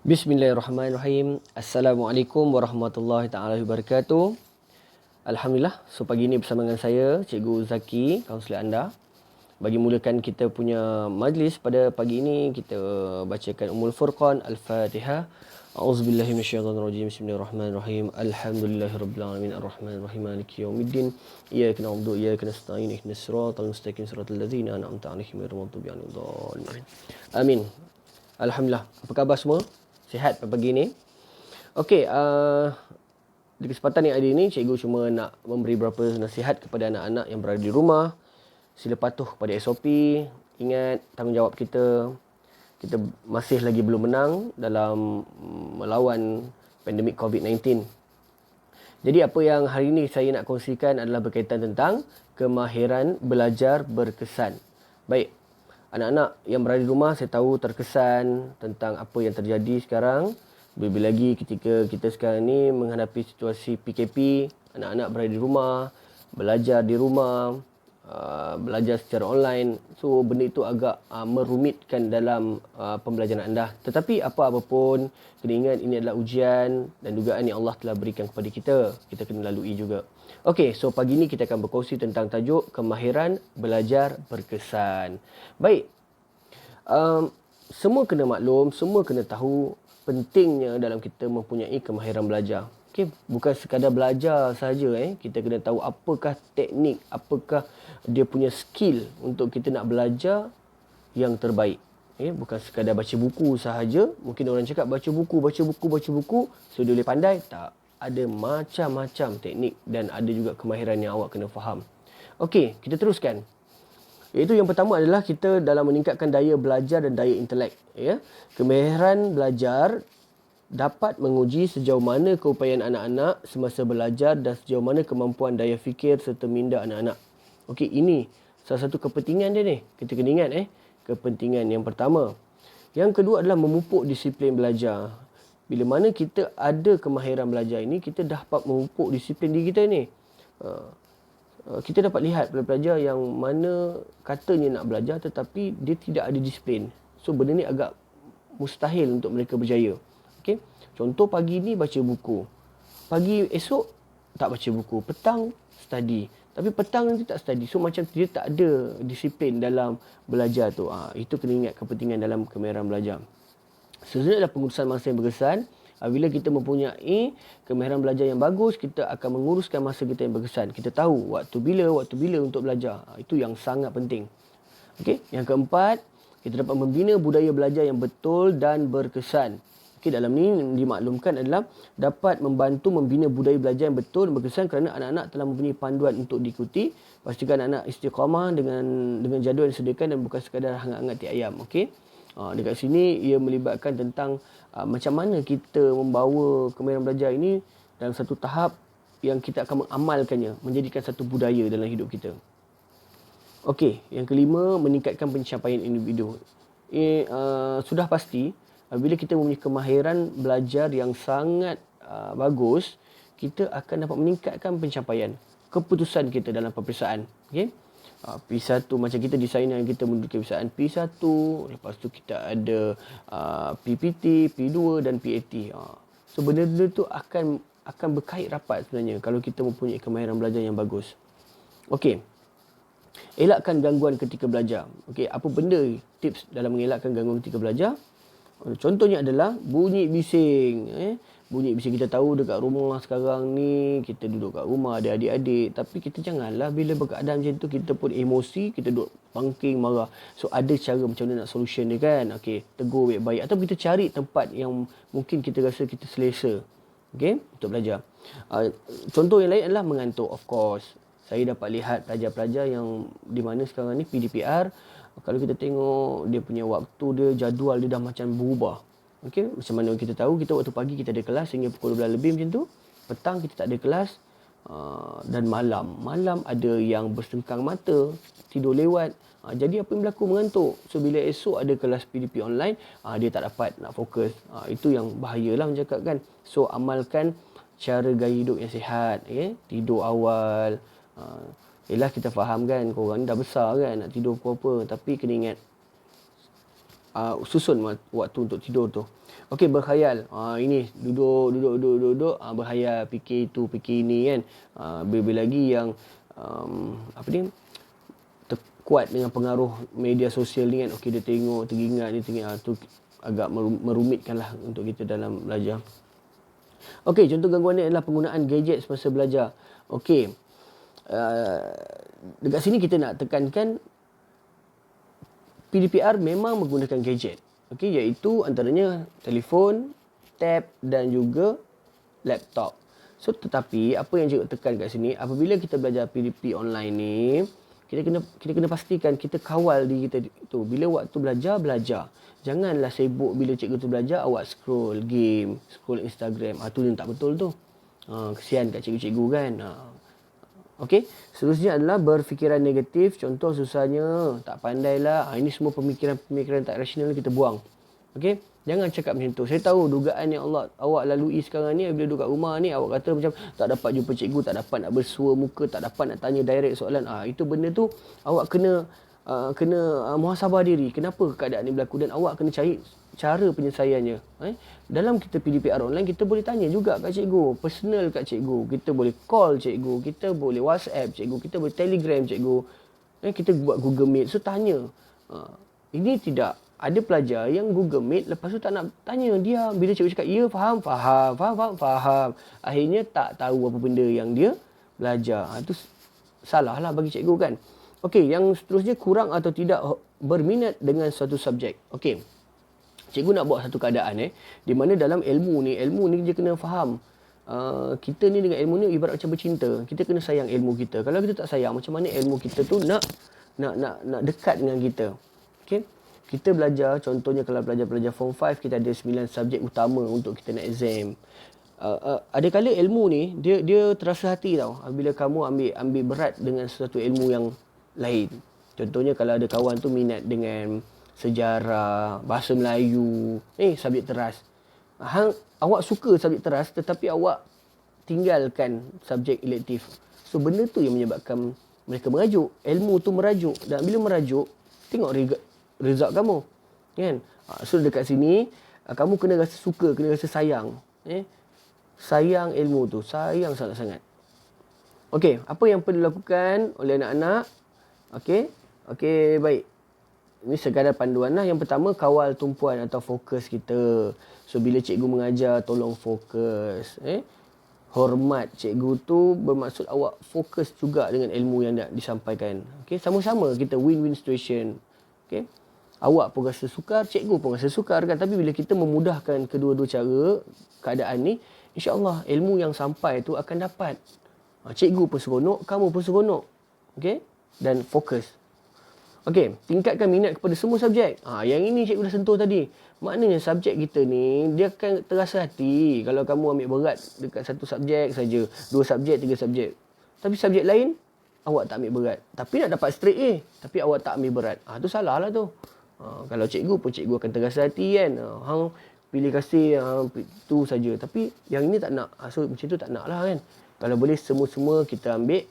Bismillahirrahmanirrahim. Assalamualaikum warahmatullahi taala wabarakatuh. Alhamdulillah, so pagi ini bersama dengan saya, Cikgu Zaki, kaunselor anda. Bagi mulakan kita punya majlis pada pagi ini, kita bacakan Ummul Furqan, Al-Fatihah. A'udzubillahi minasyaitonirrajim. Bismillahirrahmanirrahim. Alhamdulillahirabbil alamin arrahmanirrahim maliki yaumiddin. Iyyaka na'budu wa iyyaka nasta'in ihdinas siratal mustaqim siratal ladzina an'amta 'alaihim ghairil maghdubi 'alaihim waladdallin. Amin. Alhamdulillah. Apa khabar semua? Sihat pagi ini? Okey, di kesempatan yang ada ini, cikgu cuma nak memberi beberapa nasihat kepada anak-anak yang berada di rumah. Sila patuh kepada SOP. Ingat tanggungjawab kita. Kita masih lagi belum menang dalam melawan pandemik COVID-19. Jadi apa yang hari ini saya nak kongsikan adalah berkaitan tentang kemahiran belajar berkesan. Baik. Anak-anak yang berada di rumah, saya tahu terkesan tentang apa yang terjadi sekarang. Lebih lagi ketika kita sekarang ni menghadapi situasi PKP, anak-anak berada di rumah, belajar di rumah, belajar secara online. So, benda itu agak merumitkan dalam pembelajaran anda. Tetapi apa-apa pun, kena ingat ini adalah ujian dan dugaan yang Allah telah berikan kepada kita. Kita kena lalui juga. Okey, so pagi ni kita akan berkongsi tentang tajuk kemahiran belajar berkesan. Baik, semua kena maklum, semua kena tahu pentingnya dalam kita mempunyai kemahiran belajar. Okey, bukan sekadar belajar saja. Kita kena tahu apakah teknik, apakah dia punya skill untuk kita nak belajar yang terbaik. Bukan sekadar baca buku sahaja. Mungkin orang cakap baca buku, so dia boleh pandai. Tak. Ada macam-macam teknik dan ada juga kemahiran yang awak kena faham. Okey, kita teruskan. Iaitu yang pertama adalah kita dalam meningkatkan daya belajar dan daya intelek. Kemahiran belajar dapat menguji sejauh mana keupayaan anak-anak semasa belajar dan sejauh mana kemampuan daya fikir serta minda anak-anak. Okey, ini salah satu kepentingan dia ni. Kita kena ingat kepentingan yang pertama. Yang kedua adalah memupuk disiplin belajar. Bila mana kita ada kemahiran belajar ini, kita dapat memupuk disiplin diri kita ni. Kita dapat lihat pelajar yang mana katanya nak belajar tetapi dia tidak ada disiplin. So benda ni agak mustahil untuk mereka berjaya. Okay? Contoh pagi ni baca buku. Pagi esok tak baca buku. Petang study. Tapi petang nanti tak study. So macam dia tak ada disiplin dalam belajar tu. Itu kena ingat kepentingan dalam kemahiran belajar. Sebenarnya adalah pengurusan masa yang berkesan. Bila kita mempunyai kemahiran belajar yang bagus, kita akan menguruskan masa kita yang berkesan. Kita tahu waktu bila untuk belajar. Itu yang sangat penting. Okey, yang keempat, kita dapat membina budaya belajar yang betul dan berkesan. Okey, dalam ni dimaklumkan adalah dapat membantu membina budaya belajar yang betul dan berkesan kerana anak-anak telah mempunyai panduan untuk diikuti. Pastikan anak istiqamah dengan jadual yang disediakan dan bukan sekadar hangat-hangat ti ayam. Okey. Dekat sini ia melibatkan tentang macam mana kita membawa kemahiran belajar ini dalam satu tahap yang kita akan mengamalkannya, menjadikan satu budaya dalam hidup kita. Okey, yang kelima, meningkatkan pencapaian individu. Sudah pasti bila kita mempunyai kemahiran belajar yang sangat bagus, kita akan dapat meningkatkan pencapaian keputusan kita dalam peperiksaan. Okey. P1 macam kita designer, kita menduduki peperiksaan P1, lepas tu kita ada PPT, P2 dan PAT. So benda-benda tu akan berkait rapat sebenarnya kalau kita mempunyai kemahiran belajar yang bagus. Okey. Elakkan gangguan ketika belajar. Okey, apa benda tips dalam mengelakkan gangguan ketika belajar? Contohnya adalah bunyi bising. Bunyi bising, kita tahu dekat rumah sekarang ni, kita duduk kat rumah ada adik-adik. Tapi kita janganlah bila berkeadaan macam tu, kita pun emosi, kita duduk pangking, marah. So ada cara macam mana nak solution dia kan. Okey, tegur baik-baik. Atau kita cari tempat yang mungkin kita rasa kita selesa. Okey, untuk belajar. Contoh yang lain adalah mengantuk, of course. Saya dapat lihat pelajar-pelajar yang di mana sekarang ni PDPR, kalau kita tengok dia punya waktu dia, jadual dia dah macam berubah. Okey, macam mana kita tahu, kita waktu pagi kita ada kelas sehingga pukul 12 lebih macam tu. Petang kita tak ada kelas. Dan malam ada yang bersengkang mata, tidur lewat. Jadi apa yang berlaku, mengantuk. So bila esok ada kelas PDP online, dia tak dapat nak fokus. Itu yang bahayalah mencakap kan. So amalkan cara gaya hidup yang sihat. Tidur awal. Yelah kita faham kan, korang ni dah besar kan nak tidur pukul apa. Tapi kena ingat, susun waktu untuk tidur tu. Okey, berkhayal. Ini duduk, berkhayal, fikir itu, fikir ini kan. Lebih lagi yang kuat dengan pengaruh media sosial ni kan. Okey, dia tengok, teringat, tu agak merumitkanlah untuk kita dalam belajar. Okey, contoh gangguan ni adalah penggunaan gadget semasa belajar. Okey, dekat sini kita nak tekankan PDPR memang menggunakan gadget. Okey, iaitu antaranya telefon, tab dan juga laptop. So tetapi apa yang cikgu tekan kat sini, apabila kita belajar PDP online ni, kita kena pastikan kita kawal diri kita tu. Bila waktu belajar. Janganlah sibuk bila cikgu tu belajar awak scroll game, scroll Instagram. Tu yang tak betul tu. Kesian kat cikgu-cikgu kan. Okey, seterusnya adalah berfikiran negatif. Contoh susahnya, tak pandailah. Ini semua pemikiran tak rasional kita buang. Okey, jangan cakap macam tu. Saya tahu dugaan yang awak lalui sekarang ni bila duduk kat rumah ni, awak kata macam tak dapat jumpa cikgu, tak dapat nak bersua muka, tak dapat nak tanya direct soalan. Itu benda tu awak kena muhasabah diri. Kenapa keadaan ni berlaku dan awak kena cari cara penyelesaiannya. Dalam kita PDPR online, kita boleh tanya juga kat cikgu, personal kat cikgu. Kita boleh call cikgu, kita boleh WhatsApp cikgu, kita boleh Telegram cikgu. Kita buat Google Meet, so tanya. Ini tidak. Ada pelajar yang Google Meet, lepas tu tak nak tanya dia. Bila cikgu cakap, ya faham. Akhirnya tak tahu apa benda yang dia belajar. Itu salah lah bagi cikgu kan. Okey, yang seterusnya kurang atau tidak berminat dengan suatu subjek. Okey. Cikgu nak buat satu keadaan di mana dalam ilmu ni dia kena faham. Kita ni dengan ilmu ni ibarat macam bercinta. Kita kena sayang ilmu kita. Kalau kita tak sayang, macam mana ilmu kita tu nak dekat dengan kita. Okey. Kita belajar, contohnya kalau belajar form 5, kita ada 9 subjek utama untuk kita nak exam. Ada kala ilmu ni dia terasa hati tau. Bila kamu ambil berat dengan sesuatu ilmu yang lain. Contohnya kalau ada kawan tu minat dengan sejarah, bahasa Melayu, subjek teras. Awak suka subjek teras tetapi awak tinggalkan subjek elektif. So benda tu yang menyebabkan mereka merajuk. Ilmu tu merajuk, dan bila merajuk, tengok result kamu. Kan? So dekat sini kamu kena rasa suka, kena rasa sayang. Sayang ilmu tu, sayang sangat-sangat. Okey, apa yang perlu dilakukan oleh anak-anak? Okey, baik. Ini sekadar panduan lah. Yang pertama, kawal tumpuan atau fokus kita. So, bila cikgu mengajar, tolong fokus. Hormat cikgu tu bermaksud awak fokus juga dengan ilmu yang nak disampaikan. Okey, sama-sama kita win-win situation. Okey. Awak pun rasa sukar, cikgu pun rasa sukar kan. Tapi bila kita memudahkan kedua-dua cara keadaan ni, insya-Allah ilmu yang sampai tu akan dapat. Cikgu pun seronok, kamu pun seronok. Okey? Dan fokus. Okey, tingkatkan minat kepada semua subjek. Yang ini cikgu dah sentuh tadi. Maknanya subjek kita ni, dia akan terasa hati kalau kamu ambil berat dekat satu subjek saja, 2 subjek, 3 subjek. Tapi subjek lain, awak tak ambil berat. Tapi nak dapat straight A, tapi awak tak ambil berat. Tu salah lah tu. Kalau cikgu pun cikgu akan terasa hati kan. Pilih kasih tu saja. Tapi yang ini tak nak. So macam tu tak nak lah kan. Kalau boleh semua-semua kita ambil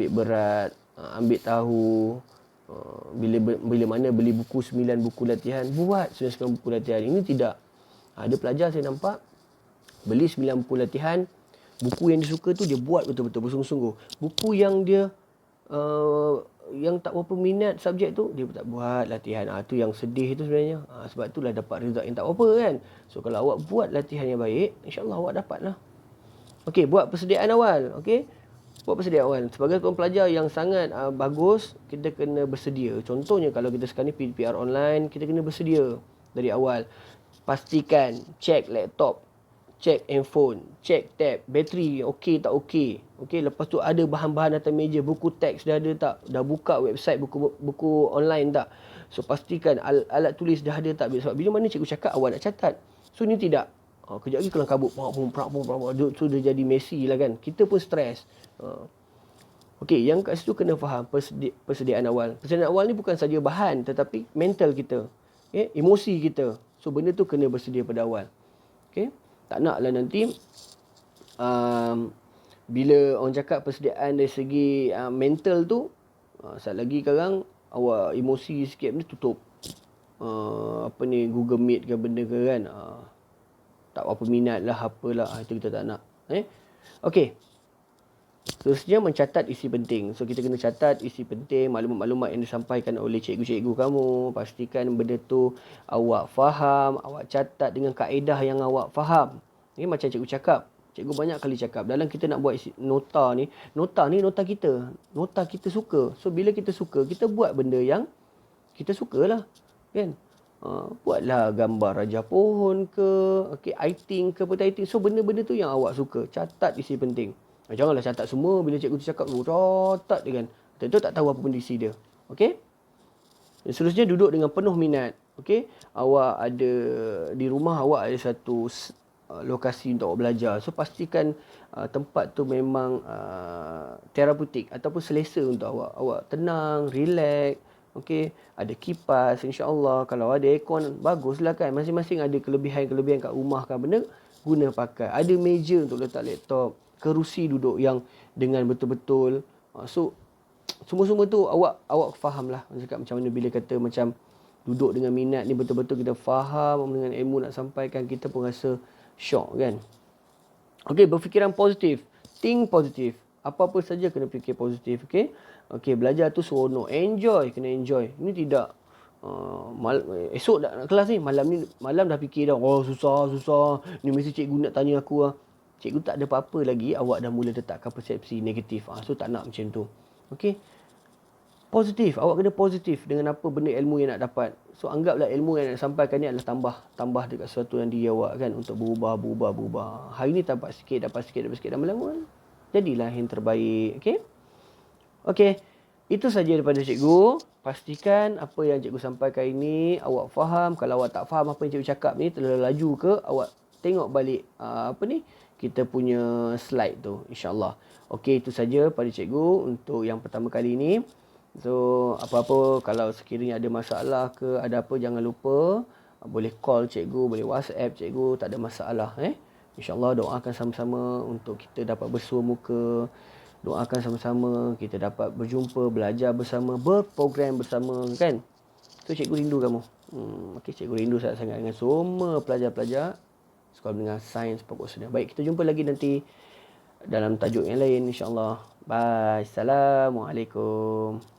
berat, ambil tahu. Bila mana beli buku 9 buku latihan, buat 9 buku latihan. Ini tidak. Ada pelajar saya nampak beli 9 buku latihan, buku yang dia suka tu dia buat betul-betul bersungguh-sungguh. Buku yang dia yang tak berapa minat subjek tu, dia tak buat latihan. Tu yang sedih tu sebenarnya. Sebab itulah dapat result yang tak berapa kan. So kalau awak buat latihan yang baik, insya-Allah awak dapatlah. Okey, buat persediaan awal. Okey. Buat persediaan awal. Sebagai seorang pelajar yang sangat bagus, kita kena bersedia. Contohnya kalau kita sekarang ni PDPR online, kita kena bersedia dari awal. Pastikan cek laptop, cek handphone, cek tab, bateri okey tak okey. Okey, lepas tu ada bahan-bahan atas meja, buku teks dah ada tak? Dah buka website buku online tak? So pastikan alat tulis dah ada tak? Sebab bila mana cikgu cakap awak nak catat. So ni tidak. Kejap lagi kelang kabut, so dia jadi messy lah kan. Kita pun stres. Okey, yang kat situ kena faham persediaan awal. Persediaan awal ni bukan saja bahan tetapi mental kita, emosi kita. So benda tu kena bersedia pada awal. Okey, tak naklah nanti bila orang cakap persediaan dari segi mental tu, saat lagi sekarang awak emosi sikit ni tutup. Google Meet ke benda ke kan. Tak apa minat lah, apalah. Itu kita tak nak. Okey. Seterusnya mencatat isi penting. So kita kena catat isi penting, maklumat-maklumat yang disampaikan oleh cikgu-cikgu kamu. Pastikan benda tu awak faham, awak catat dengan kaedah yang awak faham. Ini macam cikgu cakap. Cikgu banyak kali cakap, dalam kita nak buat nota ni nota kita. Nota kita suka. So bila kita suka, kita buat benda yang kita sukalah. Kan? Buatlah gambar raja pohon ke, lighting ke, lighting. So benda-benda tu yang awak suka. Catat isi penting. Janganlah catat semua bila cikgu tu cakap, catat dia kan. Tentu tak tahu apa pun isi dia. Okey? Seterusnya duduk dengan penuh minat. Okey? Awak ada di rumah, awak ada satu lokasi untuk awak belajar. So pastikan tempat tu memang terapeutik ataupun selesa untuk awak. Awak tenang, relax. Okey, ada kipas, insya-Allah. Kalau ada aircon, baguslah kan. Masing-masing ada kelebihan-kelebihan kat rumah kan, benda guna pakai. Ada meja untuk letak laptop, kerusi duduk yang dengan betul-betul. So semua-semua tu awak fahamlah. Cakap macam mana bila kata macam duduk dengan minat ni, betul-betul kita faham dengan ilmu nak sampaikan, kita pun rasa syok kan. Okey, berfikiran positif. Think positif. Apa-apa saja kena fikir positif, okey? Okey, belajar tu seronok. Enjoy, kena enjoy. Ini tidak esok dah nak kelas ni, malam dah fikir dah, susah. Ni mesti cikgu nak tanya aku . Cikgu tak ada apa-apa lagi, awak dah mula letakkan persepsi negatif. So tak nak macam tu. Okey. Positif, awak kena positif dengan apa benda ilmu yang nak dapat. So anggaplah ilmu yang nak sampaikan ni adalah tambah dekat sesuatu yang diri awak kan, untuk berubah. Hari ni dapat sikit dan malam jadilah yang terbaik. Okey. Itu saja daripada cikgu. Pastikan apa yang cikgu sampaikan ini awak faham. Kalau awak tak faham apa yang cikgu cakap ni, terlalu laju ke, awak tengok balik kita punya slide tu, insya-Allah. Okey, itu saja pada cikgu untuk yang pertama kali ini. So apa-apa kalau sekiranya ada masalah ke, ada apa, jangan lupa boleh call cikgu, boleh WhatsApp cikgu, tak ada masalah. InsyaAllah doakan sama-sama untuk kita dapat bersua muka. Doakan sama-sama kita dapat berjumpa, belajar bersama, berprogram bersama kan. So cikgu rindu kamu. Okey, cikgu rindu sangat-sangat dengan semua pelajar-pelajar Sekolah Menengah Sains Pokok Sudah. Baik, kita jumpa lagi nanti dalam tajuk yang lain insya-Allah. Bye. Assalamualaikum.